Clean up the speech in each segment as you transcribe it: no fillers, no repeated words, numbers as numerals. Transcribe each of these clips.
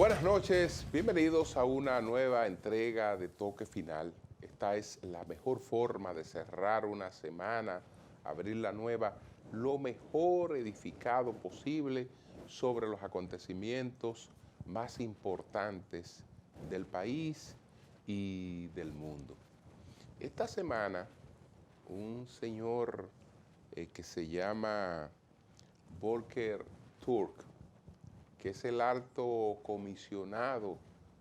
Buenas noches, bienvenidos a una nueva entrega de Toque Final. Esta es la mejor forma de cerrar una semana, abrir la nueva, lo mejor edificado posible sobre los acontecimientos más importantes del país y del mundo. Esta semana, un señor que se llama Volker Turk, que es el alto comisionado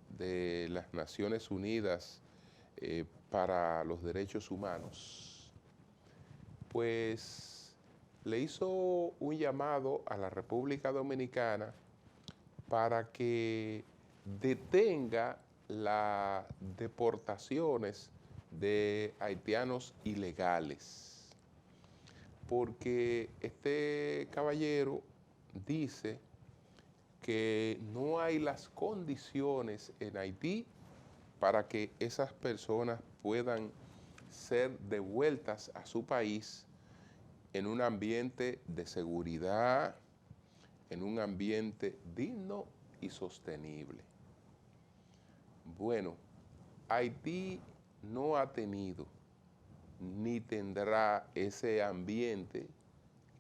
de las Naciones Unidas para los Derechos Humanos, pues le hizo un llamado a la República Dominicana para que detenga las deportaciones de haitianos ilegales, porque este caballero dice que no hay las condiciones en Haití para que esas personas puedan ser devueltas a su país en un ambiente de seguridad, en un ambiente digno y sostenible. Bueno, Haití no ha tenido ni tendrá ese ambiente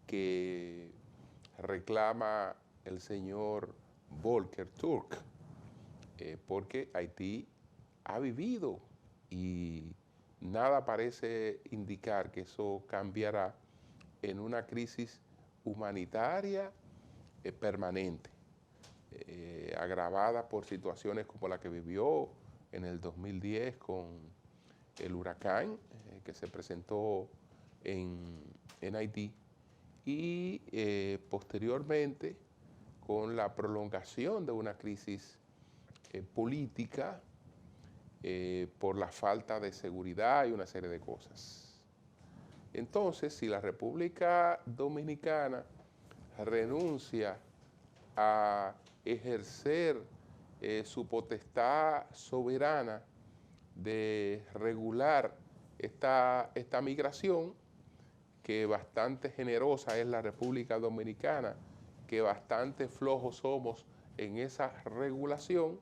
que reclama el señor Volker Turk, porque Haití ha vivido y nada parece indicar que eso cambiará en una crisis humanitaria permanente, agravada por situaciones como la que vivió en el 2010 con el huracán que se presentó en Haití y posteriormente con la prolongación de una crisis política por la falta de seguridad y una serie de cosas. Entonces, si la República Dominicana renuncia a ejercer su potestad soberana de regular esta migración, que bastante generosa es la República Dominicana, que bastante flojos somos en esa regulación,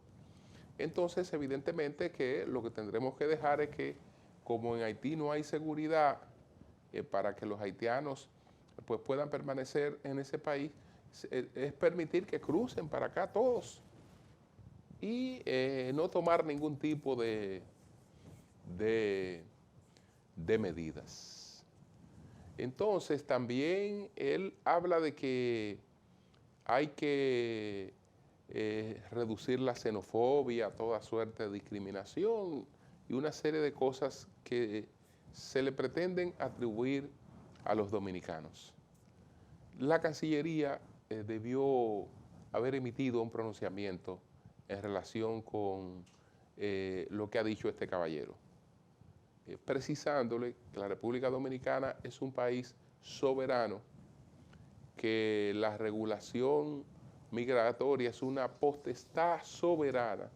entonces evidentemente que lo que tendremos que dejar es que, como en Haití no hay seguridad para que los haitianos pues, puedan permanecer en ese país, es permitir que crucen para acá todos y no tomar ningún tipo de medidas. Entonces también él habla de que hay que reducir la xenofobia, toda suerte de discriminación y una serie de cosas que se le pretenden atribuir a los dominicanos. La Cancillería debió haber emitido un pronunciamiento en relación con lo que ha dicho este caballero, precisándole que la República Dominicana es un país soberano, que la regulación migratoria es una potestad soberana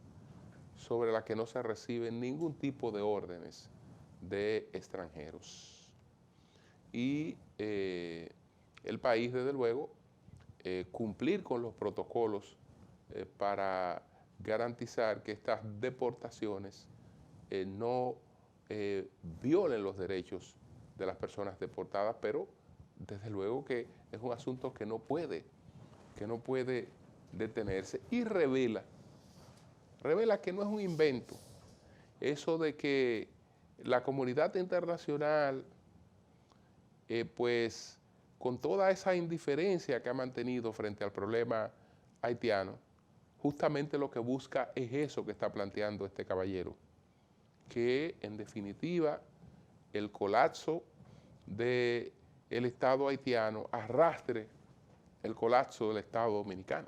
sobre la que no se reciben ningún tipo de órdenes de extranjeros. Y el país, desde luego, cumplir con los protocolos para garantizar que estas deportaciones no violen los derechos de las personas deportadas, pero desde luego que es un asunto que no puede detenerse y revela que no es un invento eso de que la comunidad internacional, pues con toda esa indiferencia que ha mantenido frente al problema haitiano, justamente lo que busca es eso que está planteando este caballero, que en definitiva el colapso del Estado haitiano arrastre el colapso del Estado dominicano,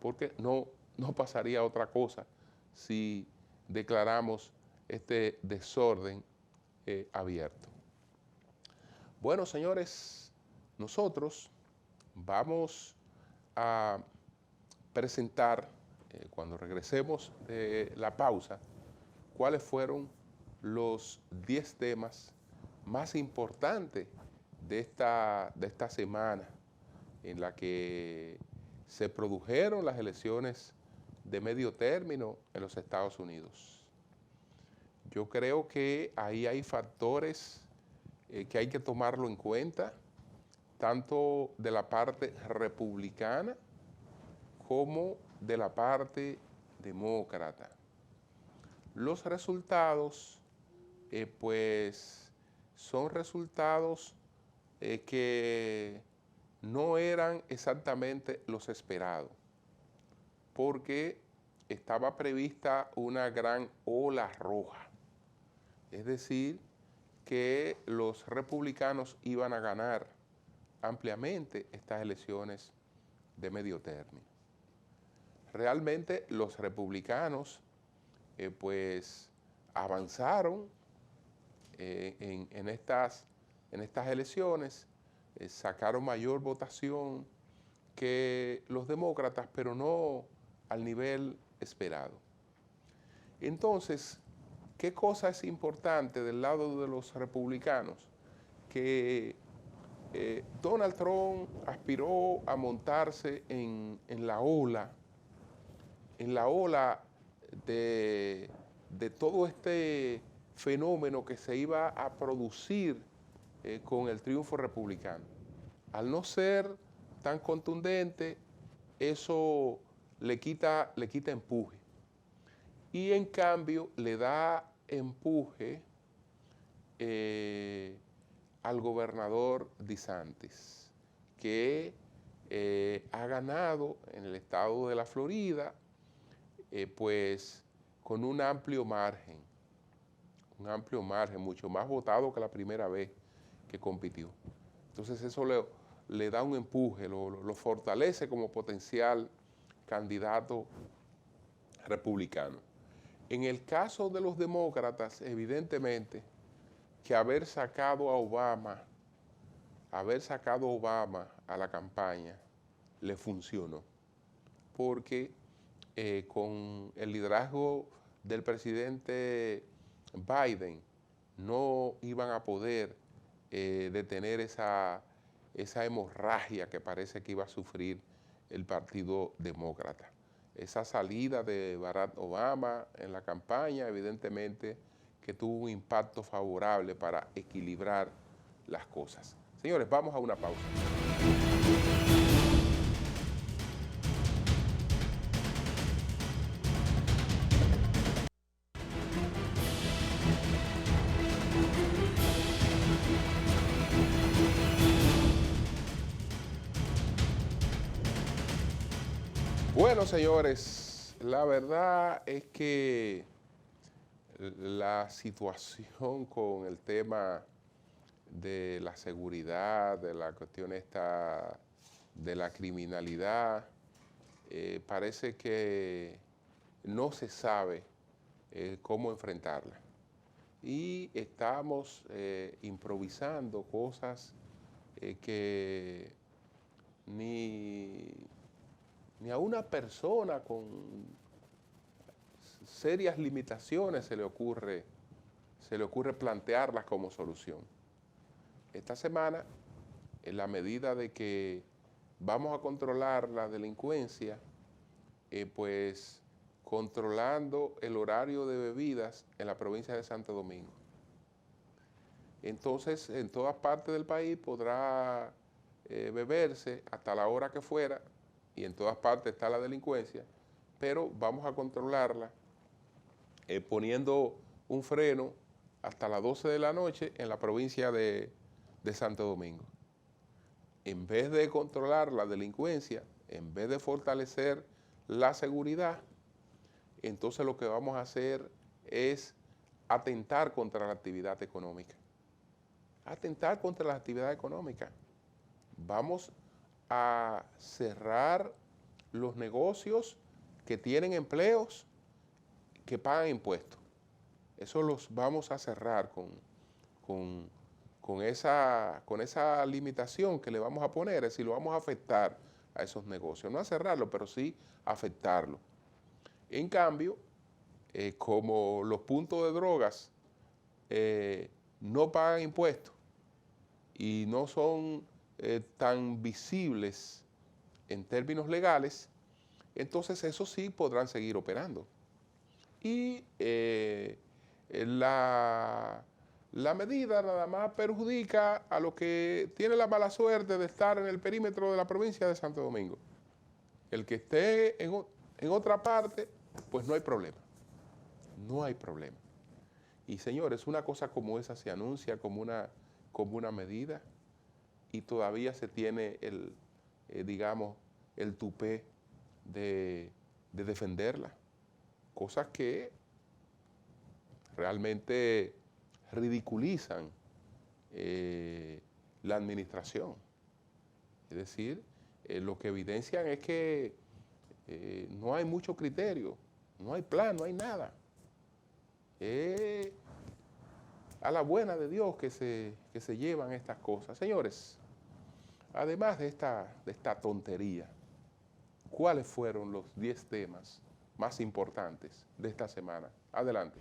porque no pasaría otra cosa si declaramos este desorden abierto. Bueno, señores, nosotros vamos a presentar, cuando regresemos de la pausa, cuáles fueron los 10 temas más importantes de esta semana en la que se produjeron las elecciones de medio término en los Estados Unidos. Yo creo que ahí hay factores que hay que tomarlo en cuenta, tanto de la parte republicana como de la parte demócrata. Los resultados, pues, son resultados que no eran exactamente los esperados, porque estaba prevista una gran ola roja, es decir, que los republicanos iban a ganar ampliamente estas elecciones de medio término. Realmente los republicanos pues avanzaron en estas elecciones, sacaron mayor votación que los demócratas, pero no al nivel esperado. Entonces, ¿qué cosa es importante del lado de los republicanos? Que Donald Trump aspiró a montarse en la ola de todo este fenómeno que se iba a producir con el triunfo republicano. Al no ser tan contundente, eso le quita empuje. Y en cambio le da empuje al gobernador DeSantis, que ha ganado en el estado de la Florida, pues con un amplio margen, mucho más votado que la primera vez que compitió. Entonces eso le da un empuje, lo fortalece como potencial candidato republicano. En el caso de los demócratas, evidentemente, que haber sacado a Obama a la campaña le funcionó, porque con el liderazgo del presidente Biden no iban a poder detener esa hemorragia que parece que iba a sufrir el Partido Demócrata. Esa salida de Barack Obama en la campaña, evidentemente, que tuvo un impacto favorable para equilibrar las cosas. Señores, vamos a una pausa. Bueno, señores, la verdad es que la situación con el tema de la seguridad, de la cuestión esta de la criminalidad, parece que no se sabe cómo enfrentarla. Y estamos improvisando cosas que ni a una persona con serias limitaciones se le ocurre plantearlas como solución. Esta semana, en la medida de que vamos a controlar la delincuencia, pues controlando el horario de bebidas en la provincia de Santo Domingo. Entonces, en todas partes del país podrá beberse hasta la hora que fuera, y en todas partes está la delincuencia, pero vamos a controlarla poniendo un freno hasta las 12 de la noche en la provincia de Santo Domingo. En vez de controlar la delincuencia, en vez de fortalecer la seguridad, entonces lo que vamos a hacer es atentar contra la actividad económica. Atentar contra la actividad económica. Vamos a cerrar los negocios que tienen empleos, que pagan impuestos. Eso los vamos a cerrar con esa limitación que le vamos a poner, es decir, lo vamos a afectar a esos negocios. No a cerrarlo, pero sí a afectarlo. En cambio, como los puntos de drogas no pagan impuestos y no son tan visibles en términos legales, entonces esos sí podrán seguir operando. Y la medida nada más perjudica a los que tienen la mala suerte de estar en el perímetro de la provincia de Santo Domingo. El que esté en otra parte, pues no hay problema. No hay problema. Y señores, una cosa como esa se anuncia como una medida y todavía se tiene digamos, el tupé de defenderla. Cosas que realmente ridiculizan la administración. Es decir, lo que evidencian es que no hay mucho criterio, no hay plan, no hay nada. A la buena de Dios que se llevan estas cosas. Señores, además de esta tontería, ¿cuáles fueron los 10 temas más importantes de esta semana? Adelante.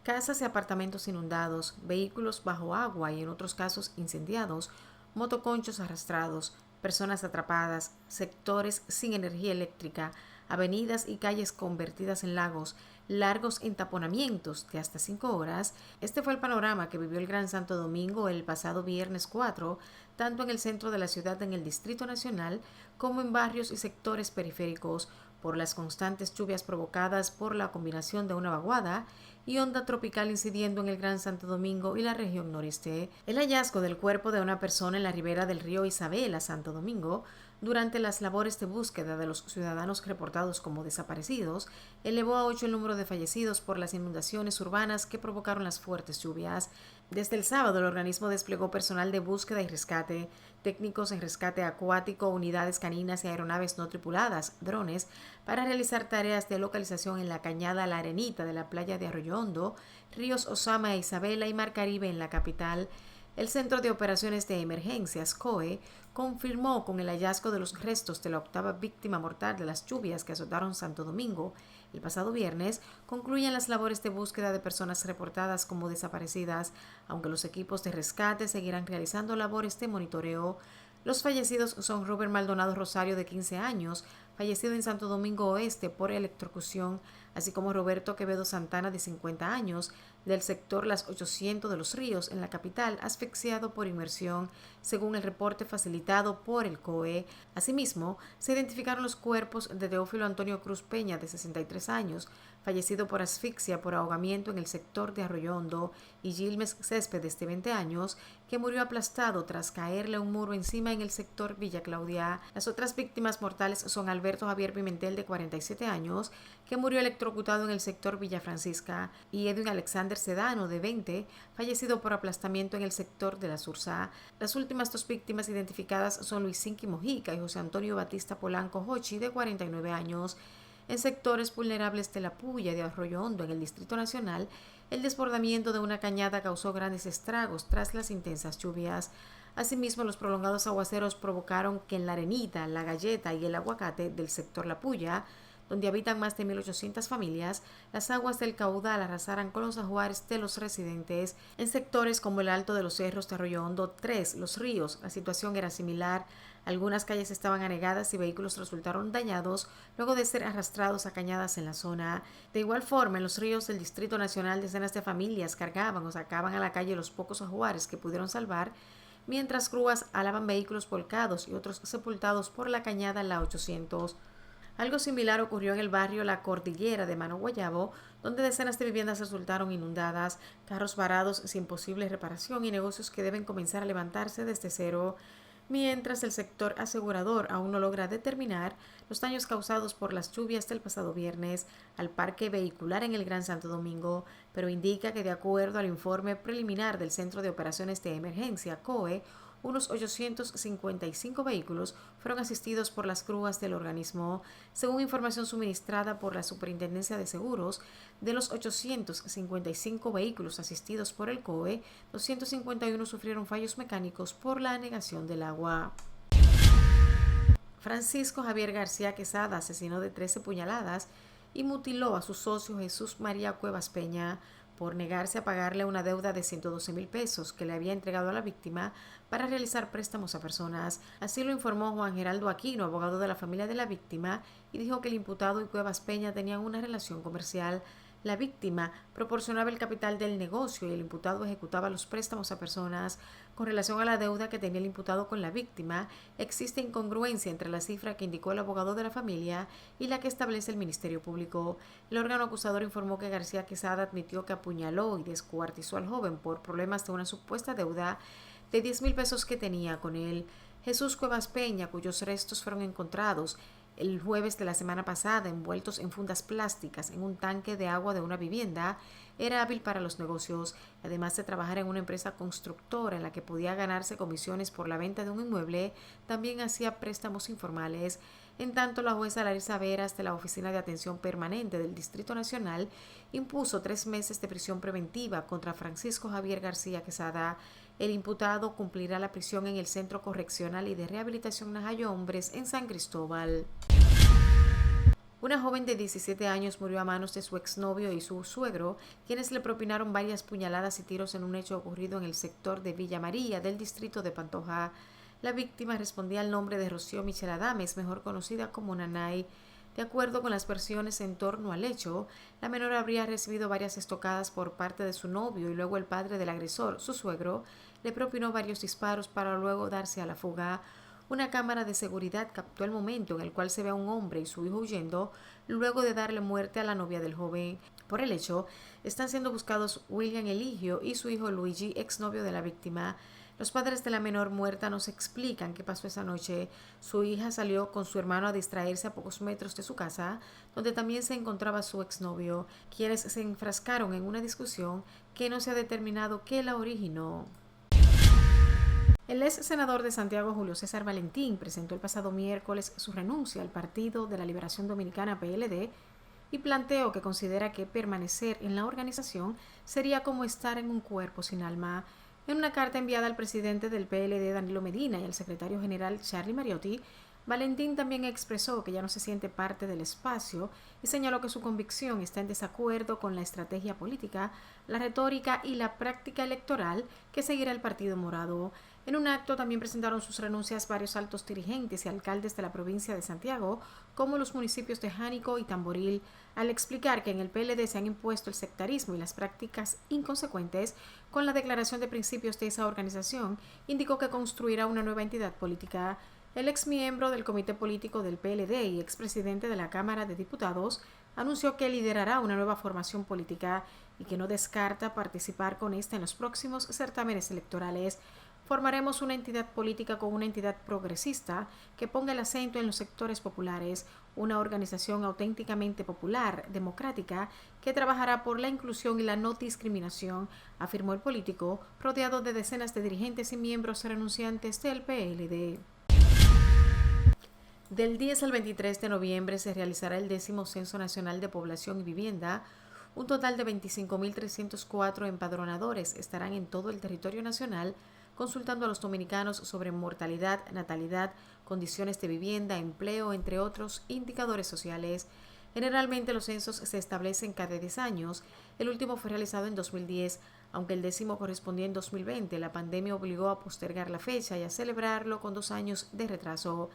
Casas y apartamentos inundados, vehículos bajo agua y en otros casos incendiados, motoconchos arrastrados, personas atrapadas, sectores sin energía eléctrica, avenidas y calles convertidas en lagos, largos entaponamientos de hasta 5 horas. Este fue el panorama que vivió el Gran Santo Domingo el pasado viernes 4, tanto en el centro de la ciudad en el Distrito Nacional como en barrios y sectores periféricos, por las constantes lluvias provocadas por la combinación de una vaguada y onda tropical incidiendo en el Gran Santo Domingo y la región noreste. El hallazgo del cuerpo de una persona en la ribera del río Isabela, Santo Domingo, durante las labores de búsqueda de los ciudadanos reportados como desaparecidos, elevó a 8 el número de fallecidos por las inundaciones urbanas que provocaron las fuertes lluvias. Desde el sábado, el organismo desplegó personal de búsqueda y rescate, técnicos en rescate acuático, unidades caninas y aeronaves no tripuladas, drones, para realizar tareas de localización en la cañada La Arenita de la playa de Arroyo Hondo, ríos Osama e Isabela y Mar Caribe en la capital. El Centro de Operaciones de Emergencias, COE, confirmó con el hallazgo de los restos de la 8ª víctima mortal de las lluvias que azotaron Santo Domingo el pasado viernes. Concluyen las labores de búsqueda de personas reportadas como desaparecidas, aunque los equipos de rescate seguirán realizando labores de monitoreo. Los fallecidos son Robert Maldonado Rosario, de 15 años, fallecido en Santo Domingo Oeste por electrocución, así como Roberto Quevedo Santana, de 50 años, del sector Las 800 de los Ríos, en la capital, asfixiado por inmersión, según el reporte facilitado por el COE. Asimismo, se identificaron los cuerpos de Teófilo Antonio Cruz Peña, de 63 años, fallecido por asfixia por ahogamiento en el sector de Arroyo Hondo, y Gilmes Céspedes, de 20 años, que murió aplastado tras caerle un muro encima en el sector Villa Claudia. Las otras víctimas mortales son Alberto Javier Pimentel, de 47 años, que murió electrocutado en el sector Villa Francisca, y Edwin Alexander Sedano, de 20, fallecido por aplastamiento en el sector de la Sursá. Las últimas 2 víctimas identificadas son Luis Sinqui Mojica y José Antonio Batista Polanco Hochi, de 49 años. En sectores vulnerables de La Puya de Arroyo Hondo, en el Distrito Nacional, el desbordamiento de una cañada causó grandes estragos tras las intensas lluvias. Asimismo, los prolongados aguaceros provocaron que en La Arenita, La Galleta y el Aguacate del sector La Puya, donde habitan más de 1.800 familias, las aguas del caudal arrasaran con los ajuares de los residentes. En sectores como el Alto de los Cerros de Arroyo Hondo 3, Los Ríos, la situación era similar. Algunas calles estaban anegadas y vehículos resultaron dañados luego de ser arrastrados a cañadas en la zona. De igual forma, en los ríos del Distrito Nacional, decenas de familias cargaban o sacaban a la calle los pocos ajuares que pudieron salvar, mientras grúas alaban vehículos volcados y otros sepultados por la cañada La 800. Algo similar ocurrió en el barrio La Cordillera de Mano Guayabo, donde decenas de viviendas resultaron inundadas, carros varados sin posible reparación y negocios que deben comenzar a levantarse desde cero. Mientras el sector asegurador aún no logra determinar los daños causados por las lluvias del pasado viernes al parque vehicular en el Gran Santo Domingo, pero indica que, de acuerdo al informe preliminar del Centro de Operaciones de Emergencia, COE, unos 855 vehículos fueron asistidos por las grúas del organismo. Según información suministrada por la Superintendencia de Seguros, de los 855 vehículos asistidos por el COE, 251 sufrieron fallos mecánicos por la anegación del agua. Francisco Javier García Quesada asesinó de 13 puñaladas y mutiló a su socio Jesús María Cuevas Peña, por negarse a pagarle una deuda de 112,000 pesos que le había entregado a la víctima para realizar préstamos a personas. Así lo informó Juan Geraldo Aquino, abogado de la familia de la víctima, y dijo que el imputado y Cuevas Peña tenían una relación comercial. La víctima proporcionaba el capital del negocio y el imputado ejecutaba los préstamos a personas. Con relación a la deuda que tenía el imputado con la víctima, existe incongruencia entre la cifra que indicó el abogado de la familia y la que establece el Ministerio Público. El órgano acusador informó que García Quesada admitió que apuñaló y descuartizó al joven por problemas de una supuesta deuda de 10,000 pesos que tenía con él. Jesús Cuevas Peña, cuyos restos fueron encontrados el jueves de la semana pasada envueltos en fundas plásticas en un tanque de agua de una vivienda, era hábil para los negocios, además de trabajar en una empresa constructora en la que podía ganarse comisiones por la venta de un inmueble, también hacía préstamos informales. En tanto, la jueza Larisa Veras de la Oficina de Atención Permanente del Distrito Nacional impuso 3 meses de prisión preventiva contra Francisco Javier García Quesada. El imputado cumplirá la prisión en el Centro Correccional y de Rehabilitación Najayo Hombres en San Cristóbal. Una joven de 17 años murió a manos de su exnovio y su suegro, quienes le propinaron varias puñaladas y tiros en un hecho ocurrido en el sector de Villa María del distrito de Pantoja. La víctima respondía al nombre de Rocío Michel Adames, mejor conocida como Nanay. De acuerdo con las versiones en torno al hecho, la menor habría recibido varias estocadas por parte de su novio y luego el padre del agresor, su suegro, le propinó varios disparos para luego darse a la fuga. Una cámara de seguridad captó el momento en el cual se ve a un hombre y su hijo huyendo luego de darle muerte a la novia del joven. Por el hecho, están siendo buscados William Eligio y su hijo Luigi, exnovio de la víctima. Los padres de la menor muerta nos explican qué pasó esa noche. Su hija salió con su hermano a distraerse a pocos metros de su casa, donde también se encontraba su exnovio, quienes se enfrascaron en una discusión que no se ha determinado qué la originó. El ex senador de Santiago, Julio César Valentín, presentó el pasado miércoles su renuncia al Partido de la Liberación Dominicana PLD y planteó que considera que permanecer en la organización sería como estar en un cuerpo sin alma. En una carta enviada al presidente del PLD, Danilo Medina, y al secretario general, Charlie Mariotti, Valentín también expresó que ya no se siente parte del espacio y señaló que su convicción está en desacuerdo con la estrategia política, la retórica y la práctica electoral que seguirá el Partido Morado. En un acto también presentaron sus renuncias varios altos dirigentes y alcaldes de la provincia de Santiago, como los municipios de Jánico y Tamboril, al explicar que en el PLD se han impuesto el sectarismo y las prácticas inconsecuentes. Con la declaración de principios de esa organización, indicó que construirá una nueva entidad política. El exmiembro del Comité Político del PLD y expresidente de la Cámara de Diputados anunció que liderará una nueva formación política y que no descarta participar con esta en los próximos certámenes electorales. Formaremos una entidad política con una entidad progresista que ponga el acento en los sectores populares, una organización auténticamente popular, democrática, que trabajará por la inclusión y la no discriminación, afirmó el político, rodeado de decenas de dirigentes y miembros renunciantes del PLD. Del 10 al 23 de noviembre se realizará el 10º Censo Nacional de Población y Vivienda. Un total de 25.304 empadronadores estarán en todo el territorio nacional consultando a los dominicanos sobre mortalidad, natalidad, condiciones de vivienda, empleo, entre otros indicadores sociales. Generalmente los censos se establecen cada 10 años. El último fue realizado en 2010, aunque el 10º correspondía en 2020. La pandemia obligó a postergar la fecha y a celebrarlo con 2 años de retraso.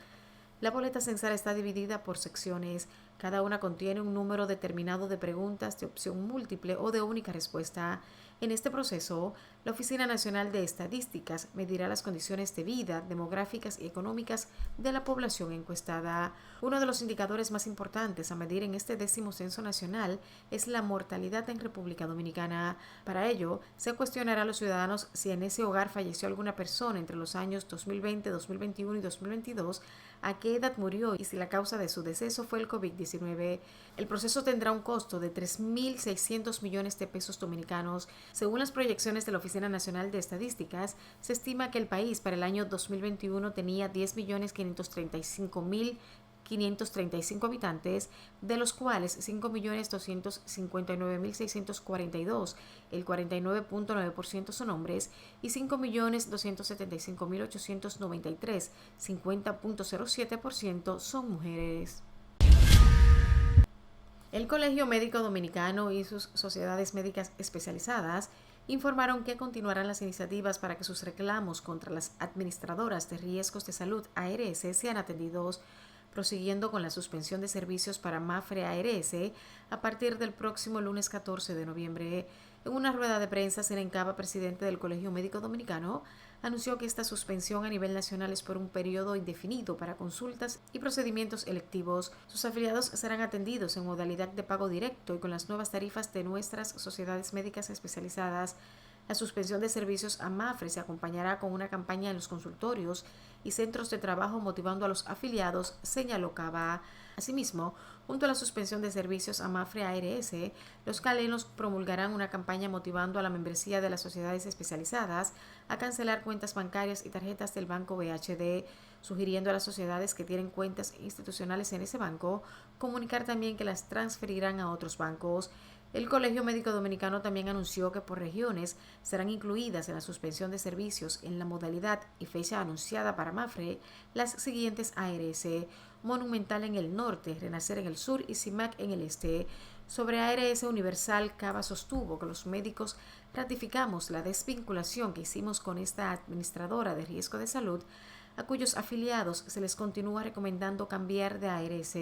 La boleta censal está dividida por secciones. Cada una contiene un número determinado de preguntas de opción múltiple o de única respuesta. En este proceso, la Oficina Nacional de Estadísticas medirá las condiciones de vida, demográficas y económicas de la población encuestada. Uno de los indicadores más importantes a medir en este 10º Censo Nacional es la mortalidad en República Dominicana. Para ello, se cuestionará a los ciudadanos si en ese hogar falleció alguna persona entre los años 2020, 2021 y 2022, a qué edad murió y si la causa de su deceso fue el COVID-19. El proceso tendrá un costo de 3.600 millones de pesos dominicanos. Según las proyecciones de la Oficina Nacional de Estadísticas, se estima que el país para el año 2021 tenía 10.535.535 habitantes, de los cuales 5.259.642, el 49.9% son hombres, y 5.275.893, 50.07% son mujeres. El Colegio Médico Dominicano y sus sociedades médicas especializadas informaron que continuarán las iniciativas para que sus reclamos contra las administradoras de riesgos de salud ARS sean atendidos, prosiguiendo con la suspensión de servicios para Mapfre ARS a partir del próximo lunes 14 de noviembre. En una rueda de prensa, Senencaba, presidente del Colegio Médico Dominicano, anunció que esta suspensión a nivel nacional es por un periodo indefinido para consultas y procedimientos electivos. Sus afiliados serán atendidos en modalidad de pago directo y con las nuevas tarifas de nuestras sociedades médicas especializadas. La suspensión de servicios a Mapfre se acompañará con una campaña en los consultorios y centros de trabajo motivando a los afiliados, señaló Cava. Asimismo, junto a la suspensión de servicios a Mapfre ARS, los calenos promulgarán una campaña motivando a la membresía de las sociedades especializadas a cancelar cuentas bancarias y tarjetas del banco BHD, sugiriendo a las sociedades que tienen cuentas institucionales en ese banco comunicar también que las transferirán a otros bancos. El Colegio Médico Dominicano también anunció que por regiones serán incluidas en la suspensión de servicios en la modalidad y fecha anunciada para Mapfre las siguientes ARS: Monumental en el norte, Renacer en el sur y CIMAC en el este. Sobre ARS Universal, Cava sostuvo que los médicos ratificamos la desvinculación que hicimos con esta administradora de riesgo de salud, a cuyos afiliados se les continúa recomendando cambiar de ARS,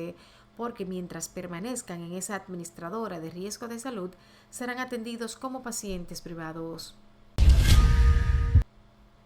porque mientras permanezcan en esa administradora de riesgo de salud, serán atendidos como pacientes privados.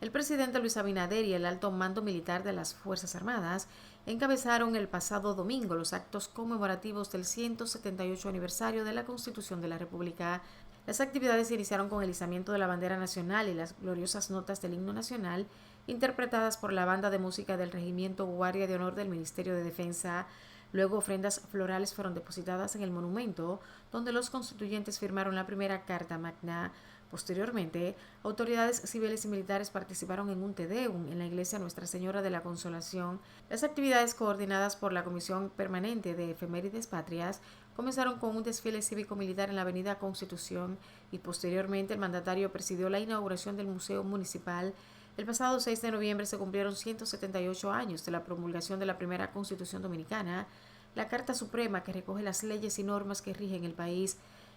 El presidente Luis Abinader y el alto mando militar de las Fuerzas Armadas encabezaron el pasado domingo los actos conmemorativos del 178 aniversario de la Constitución de la República. Las actividades se iniciaron con el izamiento de la bandera nacional y las gloriosas notas del himno nacional, interpretadas por la banda de música del Regimiento Guardia de Honor del Ministerio de Defensa. Luego, ofrendas florales fueron depositadas en el monumento, donde los constituyentes firmaron la primera Carta Magna. Posteriormente, autoridades civiles y militares participaron en un Te Deum en la iglesia Nuestra Señora de la Consolación. Las actividades, coordinadas por la Comisión Permanente de Efemérides Patrias, comenzaron con un desfile cívico-militar en la Avenida Constitución y posteriormente el mandatario presidió la inauguración del Museo Municipal. El pasado 6 de noviembre se cumplieron 178 años de la promulgación de la primera Constitución Dominicana, la Carta Suprema que recoge las leyes y normas que rigen el país.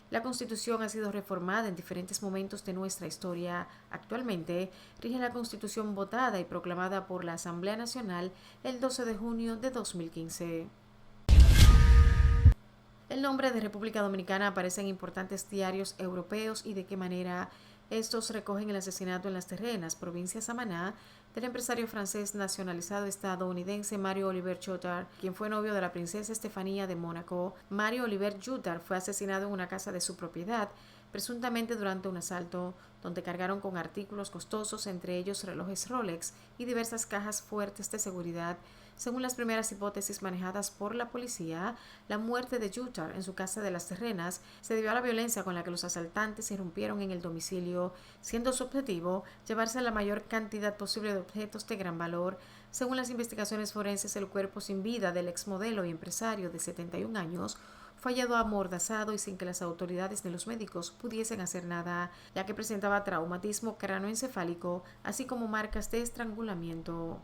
La Constitución ha sido reformada en diferentes momentos de nuestra historia. Actualmente, rige la Constitución votada y proclamada por la Asamblea Nacional el 12 de junio de 2015. El nombre de República Dominicana aparece en importantes diarios europeos y de qué manera. Estos recogen el asesinato en Las Terrenas, provincia de Samaná, del empresario francés nacionalizado estadounidense Mario Oliver Joutard, quien fue novio de la princesa Estefanía de Mónaco. Mario Oliver Joutard fue asesinado en una casa de su propiedad, presuntamente durante un asalto, donde cargaron con artículos costosos, entre ellos relojes Rolex y diversas cajas fuertes de seguridad. Según las primeras hipótesis manejadas por la policía, la muerte de Joutard en su casa de Las Terrenas se debió a la violencia con la que los asaltantes irrumpieron en el domicilio, siendo su objetivo llevarse la mayor cantidad posible de objetos de gran valor. Según las investigaciones forenses, el cuerpo sin vida del exmodelo y empresario de 71 años fue hallado amordazado y sin que las autoridades ni los médicos pudiesen hacer nada, ya que presentaba traumatismo cráneoencefálico, así como marcas de estrangulamiento.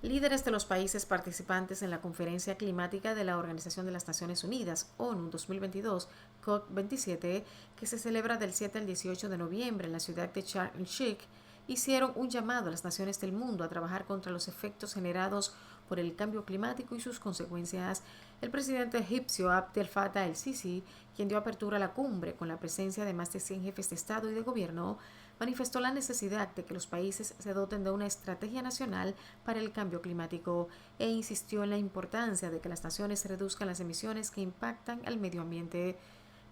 Líderes de los países participantes en la Conferencia Climática de la Organización de las Naciones Unidas, ONU 2022, COP27, que se celebra del 7 al 18 de noviembre en la ciudad de Sharm el-Sheikh, hicieron un llamado a las naciones del mundo a trabajar contra los efectos generados por el cambio climático y sus consecuencias. El presidente egipcio Abdel Fattah el-Sisi, quien dio apertura a la cumbre con la presencia de más de 100 jefes de Estado y de Gobierno, manifestó la necesidad de que los países se doten de una estrategia nacional para el cambio climático e insistió en la importancia de que las naciones reduzcan las emisiones que impactan al medio ambiente.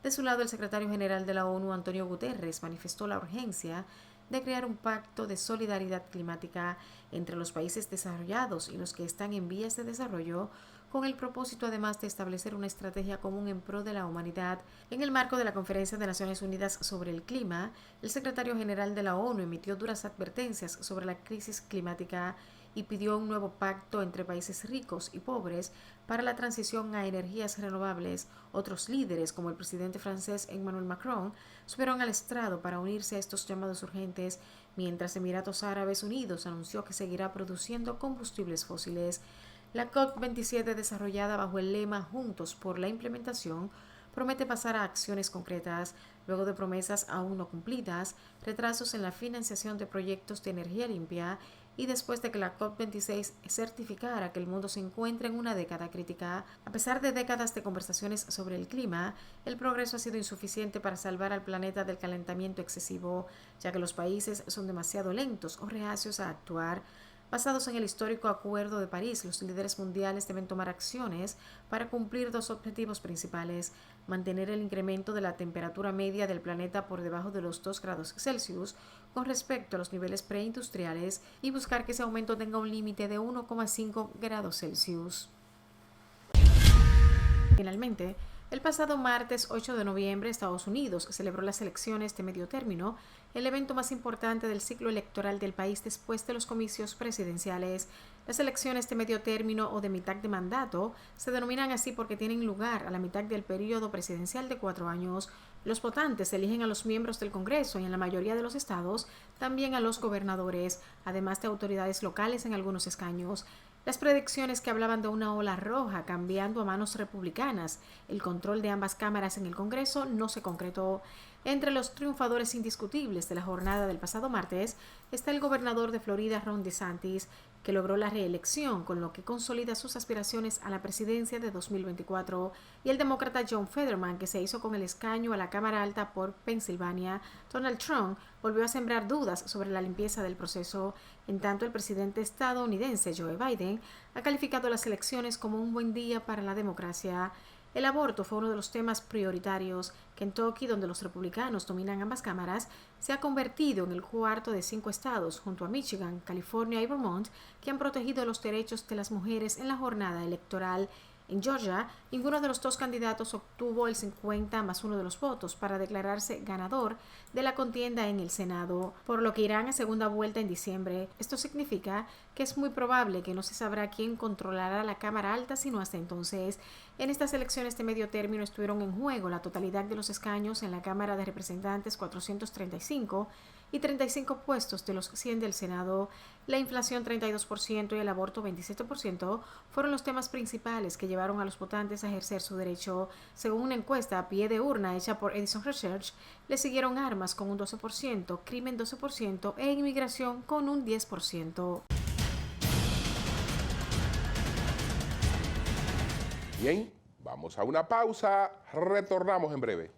De su lado, el secretario general de la ONU, Antonio Guterres, manifestó la urgencia de crear un pacto de solidaridad climática entre los países desarrollados y los que están en vías de desarrollo, con el propósito además de establecer una estrategia común en pro de la humanidad. En el marco de la Conferencia de Naciones Unidas sobre el Clima, el secretario general de la ONU emitió duras advertencias sobre la crisis climática y pidió un nuevo pacto entre países ricos y pobres para la transición a energías renovables. Otros líderes, como el presidente francés Emmanuel Macron, subieron al estrado para unirse a estos llamados urgentes, mientras Emiratos Árabes Unidos anunció que seguirá produciendo combustibles fósiles. La COP27, desarrollada bajo el lema Juntos por la Implementación, promete pasar a acciones concretas, luego de promesas aún no cumplidas, retrasos en la financiación de proyectos de energía limpia y después de que la COP26 certificara que el mundo se encuentra en una década crítica. A pesar de décadas de conversaciones sobre el clima, el progreso ha sido insuficiente para salvar al planeta del calentamiento excesivo, ya que los países son demasiado lentos o reacios a actuar. Basados en el histórico Acuerdo de París, los líderes mundiales deben tomar acciones para cumplir dos objetivos principales: mantener el incremento de la temperatura media del planeta por debajo de los 2 grados Celsius con respecto a los niveles preindustriales y buscar que ese aumento tenga un límite de 1,5 grados Celsius. Finalmente, el pasado martes 8 de noviembre, Estados Unidos celebró las elecciones de medio término, el evento más importante del ciclo electoral del país después de los comicios presidenciales. Las elecciones de medio término o de mitad de mandato se denominan así porque tienen lugar a la mitad del periodo presidencial de 4 años. Los votantes eligen a los miembros del Congreso y en la mayoría de los estados también a los gobernadores, además de autoridades locales en algunos escaños. Las predicciones que hablaban de una ola roja cambiando a manos republicanas el control de ambas cámaras en el Congreso no se concretó. Entre los triunfadores indiscutibles de la jornada del pasado martes está el gobernador de Florida, Ron DeSantis, que logró la reelección, con lo que consolida sus aspiraciones a la presidencia de 2024, y el demócrata John Fetterman, que se hizo con el escaño a la Cámara Alta por Pensilvania. Donald Trump volvió a sembrar dudas sobre la limpieza del proceso. En tanto, el presidente estadounidense Joe Biden ha calificado las elecciones como un buen día para la democracia. El aborto fue uno de los temas prioritarios. Kentucky, donde los republicanos dominan ambas cámaras, se ha convertido en el cuarto de 5 estados, junto a Michigan, California y Vermont, que han protegido los derechos de las mujeres en la jornada electoral. En Georgia, ninguno de los dos candidatos obtuvo el 50 más 1 de los votos para declararse ganador de la contienda en el Senado, por lo que irán a segunda vuelta en diciembre. Esto significa que es muy probable que no se sabrá quién controlará la Cámara Alta sino hasta entonces. En estas elecciones de medio término estuvieron en juego la totalidad de los escaños en la Cámara de Representantes, 435, y 35 puestos de los 100 del Senado. La inflación, 32%, y el aborto, 27%, fueron los temas principales que llevaron a los votantes a ejercer su derecho. Según una encuesta a pie de urna hecha por Edison Research, le siguieron armas con un 12%, crimen 12% e inmigración con un 10%. Bien, vamos a una pausa, retornamos en breve.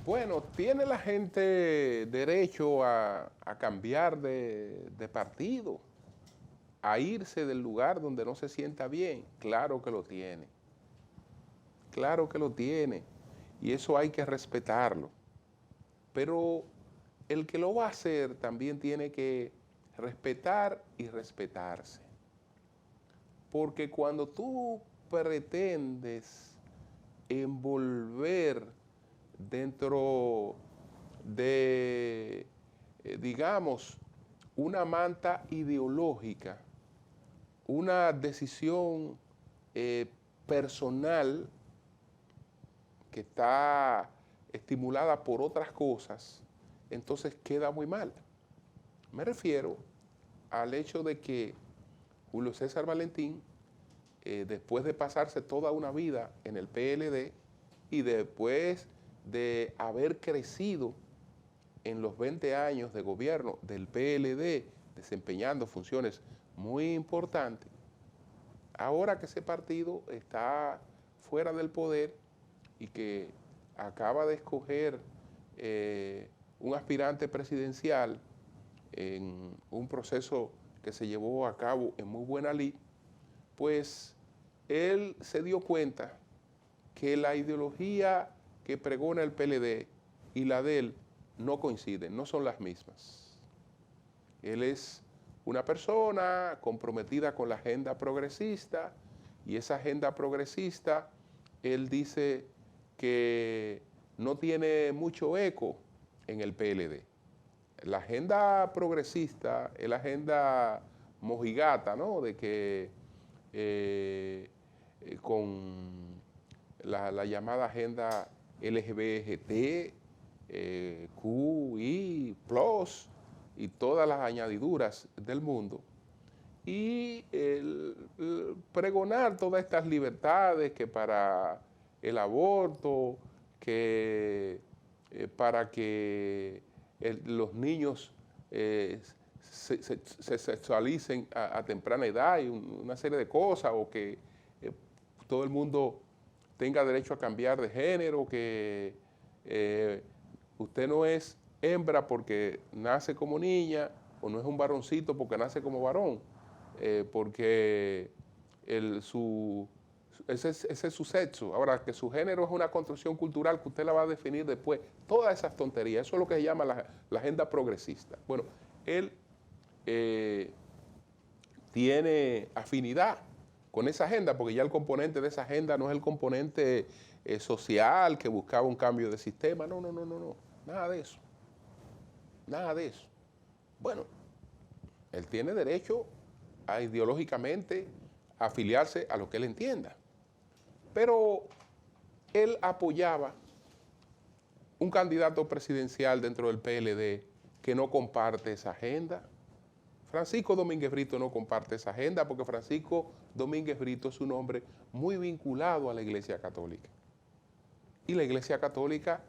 Bueno, ¿tiene la gente derecho a cambiar de partido? ¿A irse del lugar donde no se sienta bien? Claro que lo tiene. Claro que lo tiene. Y eso hay que respetarlo. Pero el que lo va a hacer también tiene que respetar y respetarse. Porque cuando tú pretendes envolver dentro de, digamos, una manta ideológica, una decisión personal que está estimulada por otras cosas, entonces queda muy mal. Me refiero al hecho de que Julio César Valentín, después de pasarse toda una vida en el PLD y después de haber crecido en los 20 años de gobierno del PLD, desempeñando funciones muy importantes, ahora que ese partido está fuera del poder y que acaba de escoger un aspirante presidencial en un proceso que se llevó a cabo en muy buena lid, pues él se dio cuenta que la ideología que pregona el PLD y la de él no coinciden, no son las mismas. Él es una persona comprometida con la agenda progresista, y esa agenda progresista, él dice que no tiene mucho eco en el PLD. la agenda progresista es la agenda mojigata, ¿no? De que con la llamada agenda LGBT, QI, Plus y todas las añadiduras del mundo, y el pregonar todas estas libertades que para el aborto, que para que los niños se sexualicen a temprana edad y una serie de cosas, o que todo el mundo tenga derecho a cambiar de género, que usted no es hembra porque nace como niña, o no es un varoncito porque nace como varón, porque ese es su sexo. Ahora, que su género es una construcción cultural que usted la va a definir después. Todas esas tonterías, eso es lo que se llama la agenda progresista. Bueno, él tiene afinidad con esa agenda, porque ya el componente de esa agenda no es el componente social que buscaba un cambio de sistema. No, nada de eso. Nada de eso. Bueno, él tiene derecho a ideológicamente afiliarse a lo que él entienda. Pero él apoyaba un candidato presidencial dentro del PLD que no comparte esa agenda. Francisco Domínguez Brito no comparte esa agenda, porque Francisco Domínguez Brito es un hombre muy vinculado a la Iglesia Católica. Y la Iglesia Católica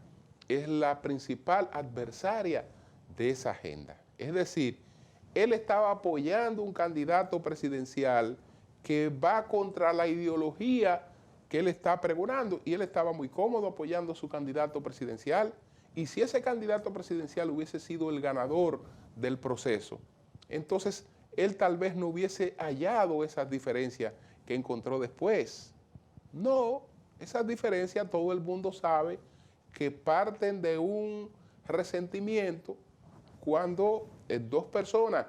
es la principal adversaria de esa agenda. Es decir, él estaba apoyando un candidato presidencial que va contra la ideología que él está pregonando, y él estaba muy cómodo apoyando a su candidato presidencial. Y si ese candidato presidencial hubiese sido el ganador del proceso, entonces él tal vez no hubiese hallado esas diferencias que encontró después. No, esas diferencias todo el mundo sabe que parten de un resentimiento cuando dos personas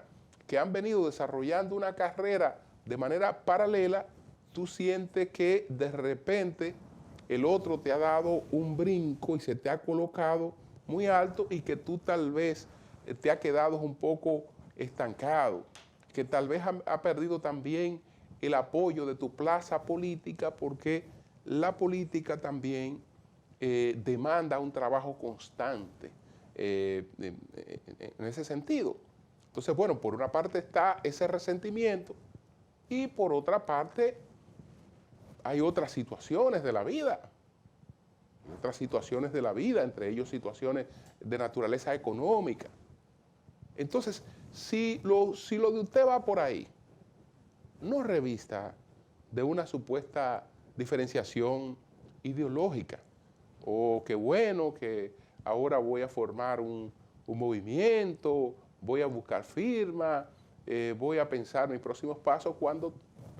que han venido desarrollando una carrera de manera paralela, tú sientes que de repente el otro te ha dado un brinco y se te ha colocado muy alto, y que tú tal vez te ha quedado un poco estancado, que tal vez ha perdido también el apoyo de tu plaza política, porque la política también demanda un trabajo constante en ese sentido. Entonces, bueno, por una parte está ese resentimiento, y por otra parte hay otras situaciones de la vida, entre ellos situaciones de naturaleza económica. Entonces, si lo de usted va por ahí, no revista de una supuesta diferenciación ideológica, o que bueno, que ahora voy a formar un movimiento, voy a buscar firmas, voy a pensar mis próximos pasos, cuando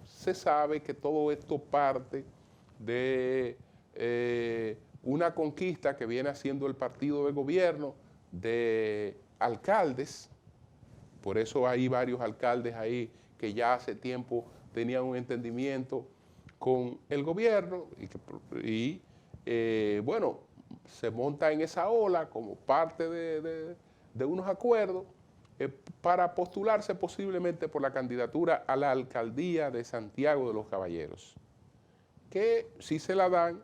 se sabe que todo esto parte de una conquista que viene haciendo el partido de gobierno de alcaldes. Por eso hay varios alcaldes ahí que ya hace tiempo tenían un entendimiento con el gobierno y bueno, se monta en esa ola como parte de unos acuerdos para postularse posiblemente por la candidatura a la alcaldía de Santiago de los Caballeros, que si se la dan,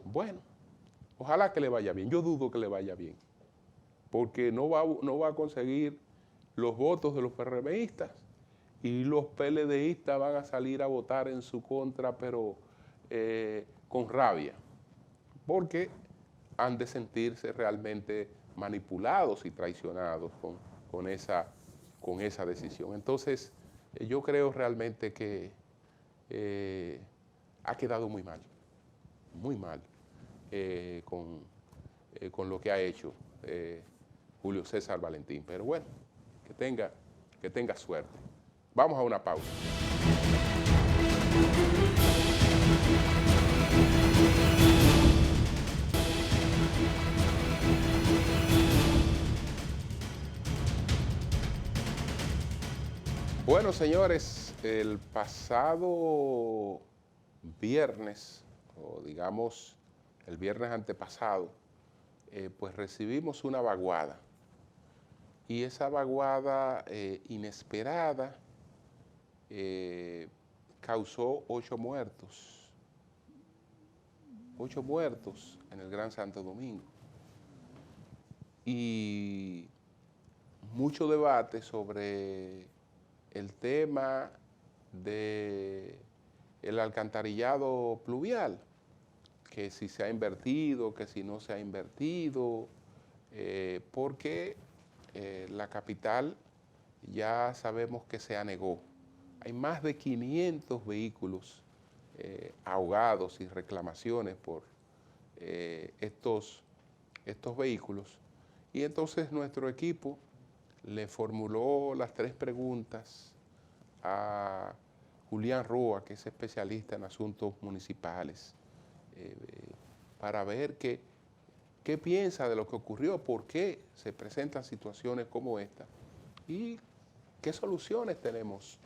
bueno, ojalá que le vaya bien. Yo dudo que le vaya bien, porque no va a conseguir los votos de los PRMistas, y los PLDistas van a salir a votar en su contra, pero con rabia, porque han de sentirse realmente manipulados y traicionados con esa decisión. Entonces, yo creo realmente que ha quedado muy mal con lo que ha hecho Julio César Valentín. Pero bueno, que tenga suerte. Vamos a una pausa. Bueno, señores, el pasado viernes, o digamos el viernes antepasado, pues recibimos una vaguada Y esa vaguada inesperada causó 8 muertos. 8 muertos en el Gran Santo Domingo. Y mucho debate sobre el tema del alcantarillado pluvial, que si se ha invertido, que si no se ha invertido, porque la capital ya sabemos que se anegó. Hay más de 500 vehículos ahogados y reclamaciones por estos vehículos. Y entonces nuestro equipo le formuló las 3 preguntas a Julián Roa, que es especialista en asuntos municipales, para ver qué piensa de lo que ocurrió, por qué se presentan situaciones como esta y qué soluciones tenemos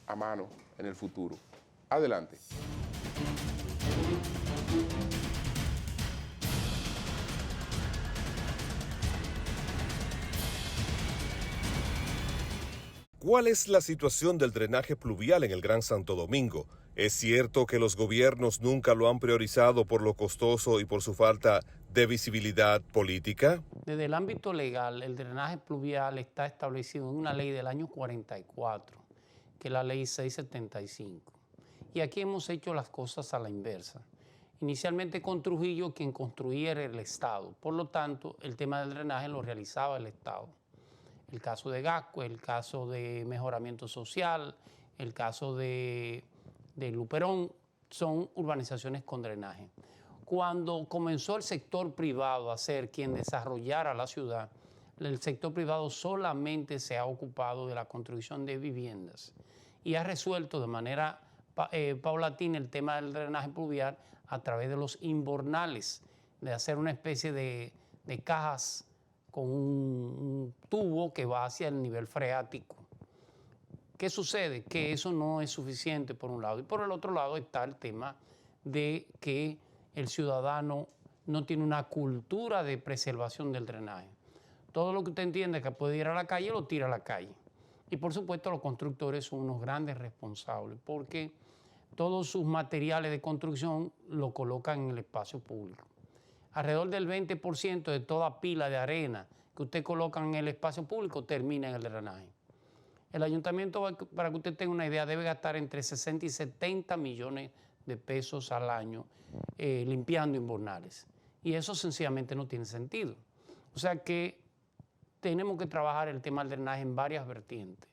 a mano en el futuro. Adelante. ¿Cuál es la situación del drenaje pluvial en el Gran Santo Domingo? ¿Es cierto que los gobiernos nunca lo han priorizado por lo costoso y por su falta de visibilidad política? Desde el ámbito legal, el drenaje pluvial está establecido en una ley del año 44, que es la ley 675. Y aquí hemos hecho las cosas a la inversa. Inicialmente con Trujillo, quien construía era el Estado. Por lo tanto, el tema del drenaje lo realizaba el Estado. El caso de Gasco, el caso de mejoramiento social, el caso de Luperón, son urbanizaciones con drenaje. Cuando comenzó el sector privado a ser quien desarrollara la ciudad, el sector privado solamente se ha ocupado de la construcción de viviendas y ha resuelto de manera paulatina el tema del drenaje pluvial a través de los inbornales, de hacer una especie de cajas con un tubo que va hacia el nivel freático. ¿Qué sucede? Que eso no es suficiente por un lado. Y por el otro lado está el tema de que el ciudadano no tiene una cultura de preservación del drenaje. Todo lo que usted entiende que puede ir a la calle, lo tira a la calle. Y por supuesto los constructores son unos grandes responsables porque todos sus materiales de construcción lo colocan en el espacio público. Alrededor del 20% de toda pila de arena que usted coloca en el espacio público termina en el drenaje. El ayuntamiento, para que usted tenga una idea, debe gastar entre 60 y 70 millones de pesos al año limpiando inbornales. Y eso sencillamente no tiene sentido. O sea que tenemos que trabajar el tema del drenaje en varias vertientes.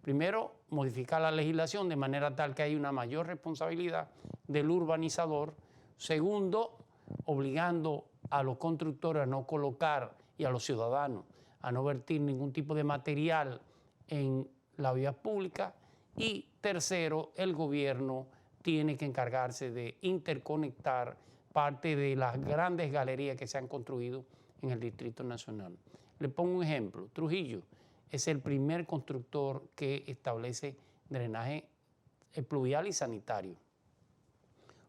Primero, modificar la legislación de manera tal que haya una mayor responsabilidad del urbanizador. Segundo, obligando a los constructores a no colocar y a los ciudadanos a no vertir ningún tipo de material en la vía pública. Y tercero, el gobierno tiene que encargarse de interconectar parte de las grandes galerías que se han construido en el Distrito Nacional. Le pongo un ejemplo. Trujillo es el primer constructor que establece drenaje pluvial y sanitario.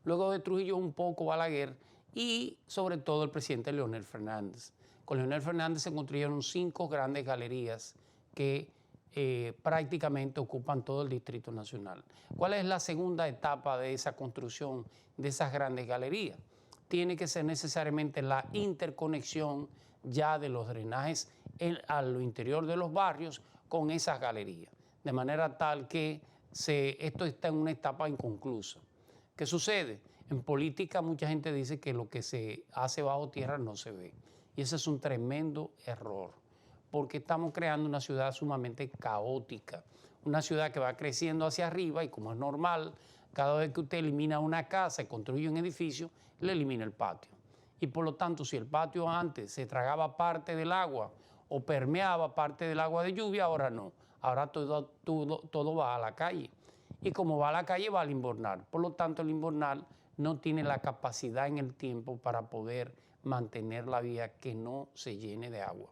Luego de Trujillo un poco Balaguer y sobre todo el presidente Leonel Fernández. Con Leonel Fernández se construyeron 5 grandes galerías que prácticamente ocupan todo el Distrito Nacional. ¿Cuál es la segunda etapa de esa construcción de esas grandes galerías? Tiene que ser necesariamente la interconexión ya de los drenajes a lo interior de los barrios con esas galerías, de manera tal que esto está en una etapa inconclusa. ¿Qué sucede? En política mucha gente dice que lo que se hace bajo tierra no se ve. Y ese es un tremendo error, porque estamos creando una ciudad sumamente caótica, una ciudad que va creciendo hacia arriba y como es normal, cada vez que usted elimina una casa y construye un edificio, le elimina el patio. Y por lo tanto, si el patio antes se tragaba parte del agua o permeaba parte del agua de lluvia, ahora no. Ahora todo va a la calle. Y como va a la calle, va al inbornal. Por lo tanto, el inbornal no tiene la capacidad en el tiempo para poder mantener la vía que no se llene de agua.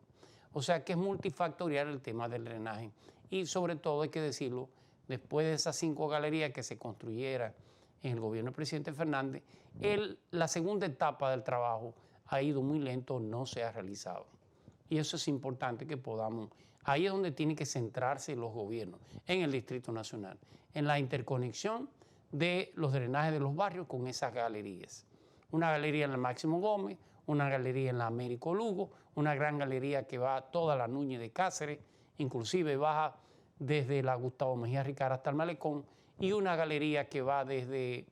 O sea que es multifactorial el tema del drenaje. Y sobre todo, hay que decirlo, después de esas 5 galerías que se construyeran en el gobierno del presidente Fernández, la segunda etapa del trabajo ha ido muy lento, no se ha realizado. Y eso es importante que podamos Ahí es donde tienen que centrarse los gobiernos, en el Distrito Nacional, en la interconexión de los drenajes de los barrios con esas galerías. Una galería en la Máximo Gómez, una galería en la Américo Lugo, una gran galería que va toda la Núñez de Cáceres, inclusive baja desde la Gustavo Mejía Ricard hasta el Malecón, y una galería que va desde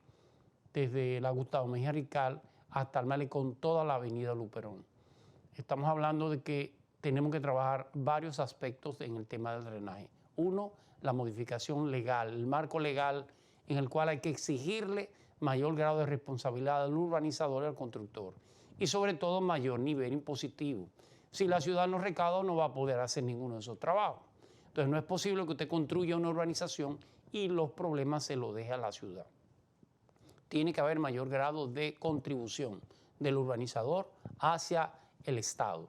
la Gustavo Mejía Ricard hasta el Malecón, toda la avenida Luperón. Estamos hablando de que tenemos que trabajar varios aspectos en el tema del drenaje. Uno, la modificación legal, el marco legal en el cual hay que exigirle mayor grado de responsabilidad al urbanizador y al constructor. Y sobre todo mayor nivel impositivo. Si la ciudad no recauda, no va a poder hacer ninguno de esos trabajos. Entonces no es posible que usted construya una urbanización y los problemas se los deje a la ciudad. Tiene que haber mayor grado de contribución del urbanizador hacia el Estado.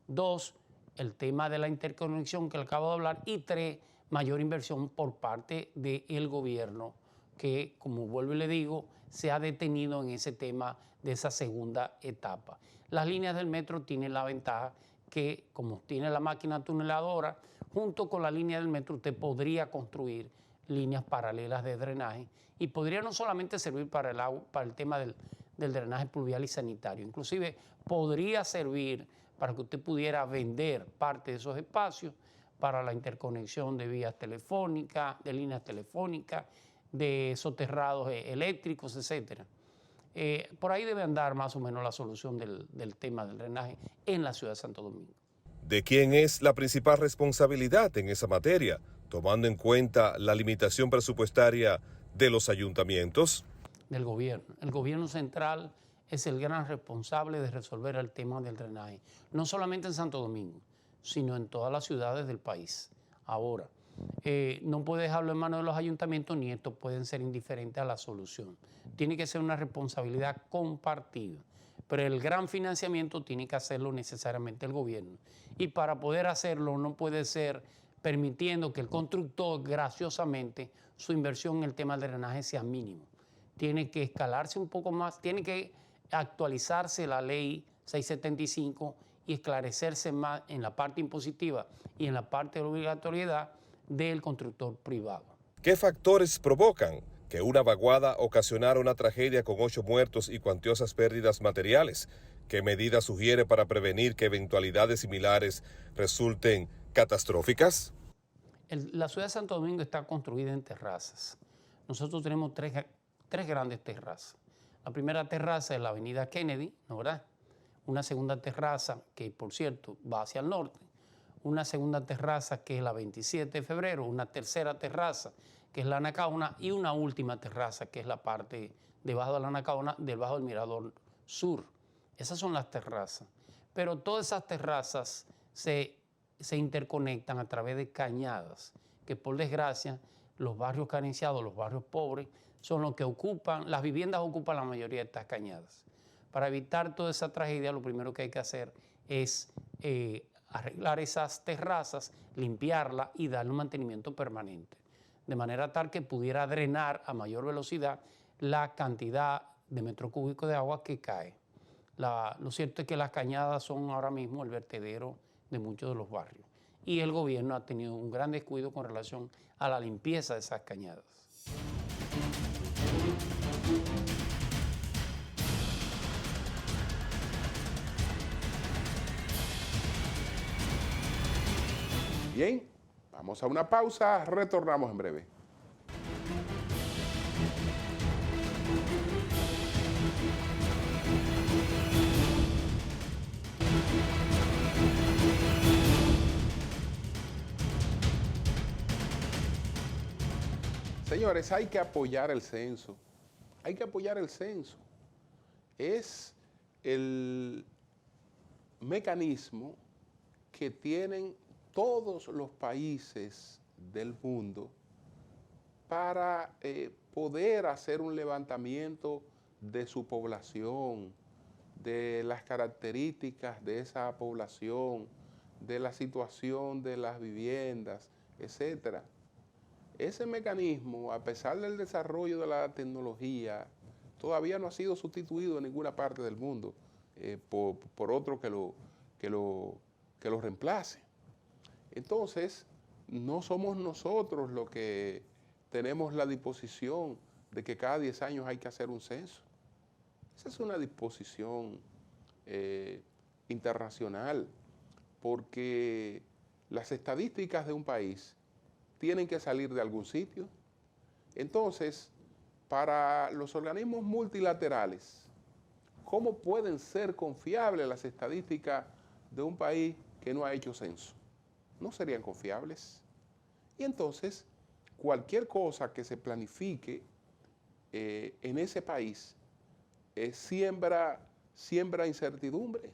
2, el tema de la interconexión que le acabo de hablar. Y 3, mayor inversión por parte del gobierno, que, como vuelvo y le digo, se ha detenido en ese tema de esa segunda etapa. Las líneas del metro tienen la ventaja que, como tiene la máquina tuneladora, junto con la línea del metro usted podría construir líneas paralelas de drenaje y podría no solamente servir para el agua, para el tema del drenaje pluvial y sanitario, inclusive podría servir para que usted pudiera vender parte de esos espacios para la interconexión de vías telefónicas, de líneas telefónicas, de soterrados eléctricos, etc. Por ahí debe andar más o menos la solución del tema del drenaje en la ciudad de Santo Domingo. ¿De quién es la principal responsabilidad en esa materia, tomando en cuenta la limitación presupuestaria de los ayuntamientos? Del gobierno. El gobierno central es el gran responsable de resolver el tema del drenaje, no solamente en Santo Domingo, sino en todas las ciudades del país. Ahora, no puede dejarlo en manos de los ayuntamientos ni estos pueden ser indiferentes a la solución. Tiene que ser una responsabilidad compartida, pero el gran financiamiento tiene que hacerlo necesariamente el gobierno. Y para poder hacerlo no puede ser permitiendo que el constructor, graciosamente, su inversión en el tema del drenaje sea mínimo. Tiene que escalarse un poco más, tiene que actualizarse la ley 675 y esclarecerse más en la parte impositiva y en la parte de la obligatoriedad del constructor privado. ¿Qué factores provocan que una vaguada ocasionara una tragedia con 8 muertos y cuantiosas pérdidas materiales? ¿Qué medidas sugiere para prevenir que eventualidades similares resulten catastróficas? La ciudad de Santo Domingo está construida en terrazas. Nosotros tenemos tres grandes terrazas. La primera terraza es la avenida Kennedy, ¿no verdad? Una segunda terraza que, por cierto, va hacia el norte. Una segunda terraza que es la 27 de febrero. Una tercera terraza que es la Anacaona. Y una última terraza que es la parte debajo de la Anacaona, debajo del Mirador Sur. Esas son las terrazas. Pero todas esas terrazas se interconectan a través de cañadas, que por desgracia los barrios carenciados, los barrios pobres, son los que ocupan, las viviendas ocupan la mayoría de estas cañadas. Para evitar toda esa tragedia, lo primero que hay que hacer es arreglar esas terrazas, limpiarlas y darle un mantenimiento permanente, de manera tal que pudiera drenar a mayor velocidad la cantidad de metro cúbico de agua que cae. Lo cierto es que las cañadas son ahora mismo el vertedero de muchos de los barrios y el gobierno ha tenido un gran descuido con relación a la limpieza de esas cañadas. Bien, vamos a una pausa, retornamos en breve. Señores, hay que apoyar el censo. Hay que apoyar el censo. Es el mecanismo que tienen todos los países del mundo para poder hacer un levantamiento de su población, de las características de esa población, de la situación de las viviendas, etcétera. Ese mecanismo, a pesar del desarrollo de la tecnología, todavía no ha sido sustituido en ninguna parte del mundo por otro que lo reemplace. Entonces, no somos nosotros los que tenemos la disposición de que cada 10 años hay que hacer un censo. Esa es una disposición internacional, porque las estadísticas de un país tienen que salir de algún sitio. Entonces, para los organismos multilaterales, ¿cómo pueden ser confiables las estadísticas de un país que no ha hecho censo? No serían confiables. Y entonces, cualquier cosa que se planifique en ese país siembra incertidumbre.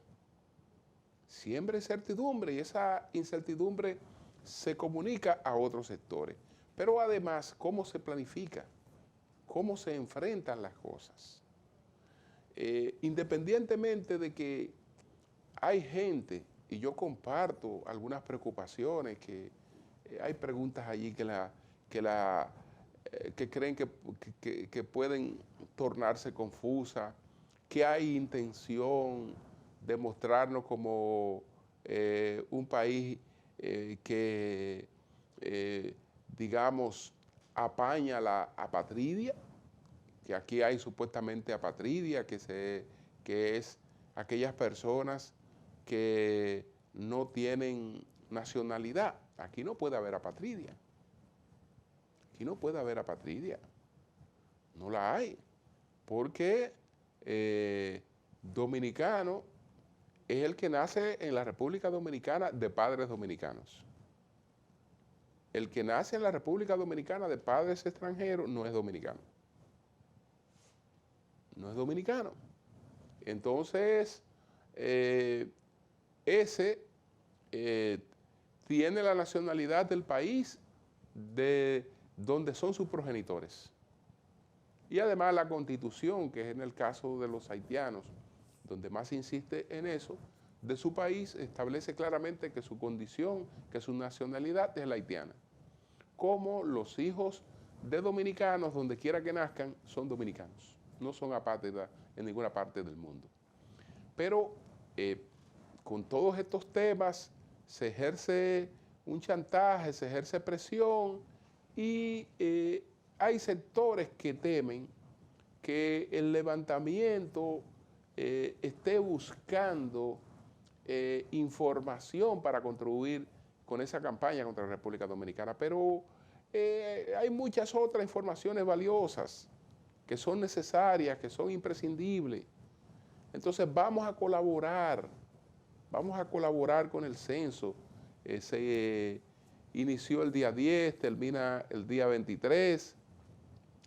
Siembra incertidumbre, y esa incertidumbre se comunica a otros sectores. Pero además, ¿cómo se planifica? ¿Cómo se enfrentan las cosas? Independientemente de que hay gente, y yo comparto algunas preocupaciones, que hay preguntas allí que creen que pueden tornarse confusas, que hay intención de mostrarnos como un país que, digamos, apaña la apatridia, que aquí hay supuestamente apatridia, que es aquellas personas que no tienen nacionalidad. Aquí no puede haber apatridia. Aquí no puede haber apatridia. No la hay. Porque dominicano es el que nace en la República Dominicana de padres dominicanos. El que nace en la República Dominicana de padres extranjeros no es dominicano. No es dominicano. Entonces, ese tiene la nacionalidad del país de donde son sus progenitores. Y además la Constitución, que es en el caso de los haitianos, donde más insiste en eso, de su país establece claramente que su condición, que su nacionalidad es la haitiana. Como los hijos de dominicanos, donde quiera que nazcan, son dominicanos, no son apátridas en ninguna parte del mundo. Pero con todos estos temas se ejerce un chantaje, se ejerce presión, y hay sectores que temen que el levantamiento esté buscando información para contribuir con esa campaña contra la República Dominicana, pero hay muchas otras informaciones valiosas que son necesarias, que son imprescindibles. Entonces vamos a colaborar con el censo. Se inició el día 10, termina el día 23.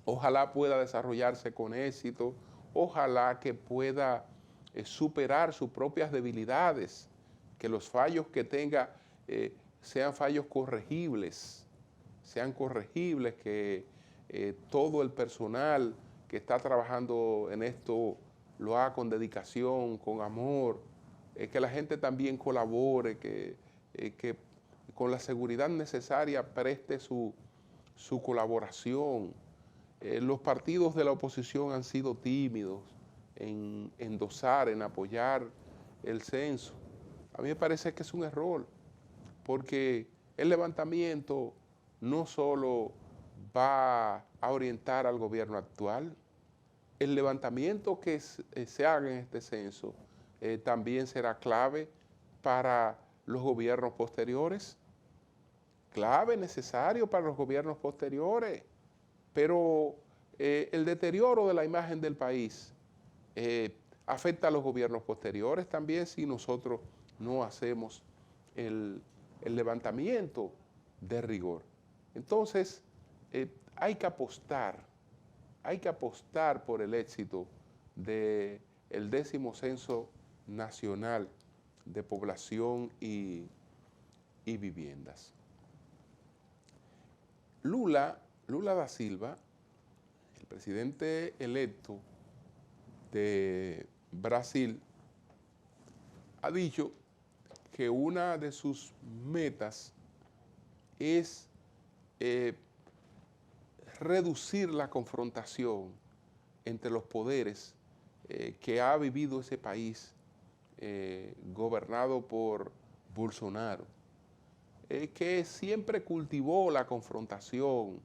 Ojalá pueda desarrollarse con éxito, ojalá que pueda superar sus propias debilidades, que los fallos que tenga sean fallos corregibles, que todo el personal que está trabajando en esto lo haga con dedicación, con amor, que la gente también colabore, que con la seguridad necesaria preste su colaboración. Los partidos de la oposición han sido tímidos en endosar, en apoyar el censo. A mí me parece que es un error, porque el levantamiento no solo va a orientar al gobierno actual, el levantamiento que se haga en este censo también será clave para los gobiernos posteriores, clave, necesario para los gobiernos posteriores, pero el deterioro de la imagen del país afecta a los gobiernos posteriores también si nosotros no hacemos el levantamiento de rigor. Entonces, hay que apostar por el éxito del 10º Censo Nacional de Población y Viviendas. Lula da Silva, el presidente electo de Brasil, ha dicho que una de sus metas es reducir la confrontación entre los poderes que ha vivido ese país gobernado por Bolsonaro. que siempre cultivó la confrontación,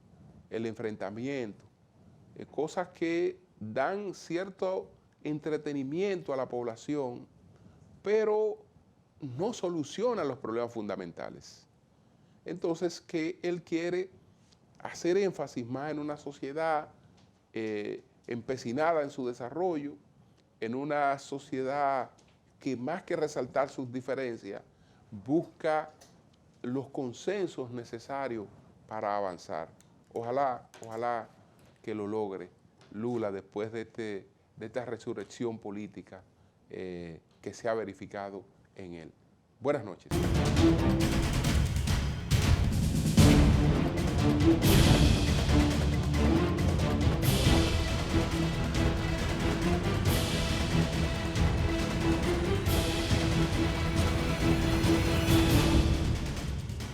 el enfrentamiento, cosas que dan cierto entretenimiento a la población, pero no solucionan los problemas fundamentales. Entonces, que él quiere hacer énfasis más en una sociedad empecinada en su desarrollo, en una sociedad que más que resaltar sus diferencias, busca los consensos necesarios para avanzar. Ojalá que lo logre Lula después de esta resurrección política que se ha verificado en él. Buenas noches.